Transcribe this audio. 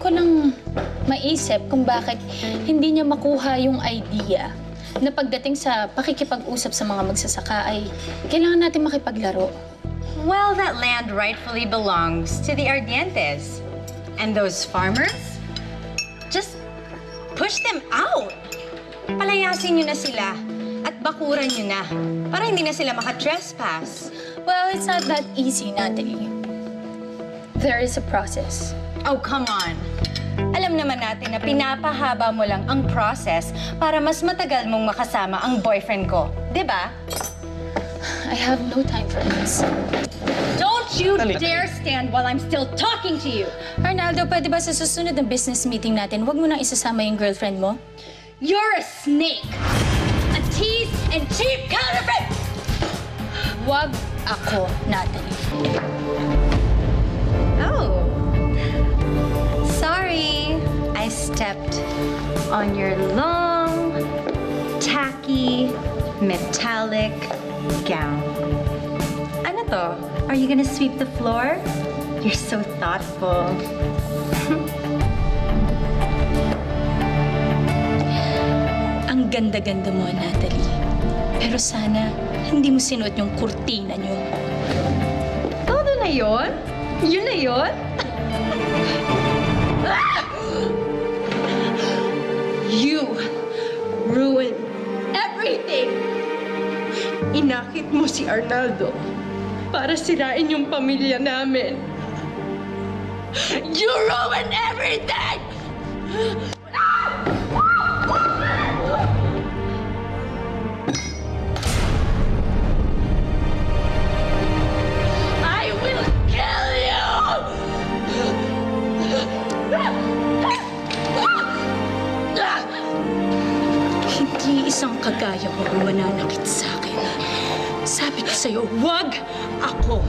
ko lang maisip kung bakit hindi niya makuha yung idea na pagdating sa pakikipag-usap sa mga magsasaka ay kailangan natin makipaglaro. Well, that land rightfully belongs to the Ardientes. And those farmers, just push them out. Palayasin niyo na sila at bakuran niyo na para hindi na sila makatrespass. Well, it's not that easy, Natalie. There is a process. Oh, come on. Alam naman natin na pinapahaba mo lang ang process para mas matagal mong makasama ang boyfriend ko. 'Di ba? I have no time for this. Don't you dare stand while I'm still talking to you. Arnaldo, pwede ba sa susunod ng business meeting natin, huwag mo nang isasama yung girlfriend mo? You're a snake. A tease and cheap counterfeit. Huwag ako, Natalie. Oh. Sorry. I stepped on your long, tacky, metallic gown. Ano to? Are you gonna sweep the floor? You're so thoughtful. Ang ganda-ganda mo, Natalie. Pero sana, hindi mo sinuot yung kurtina niyo. Todo na yun? Yun na yun? You ruined everything! Inakit mo si Arnaldo para sirain yung pamilya namin. You ruined everything! I will kill you! Hindi isang kagaya ko ang mananakit sa akin. Sabi ko sa'yo, huwag ako.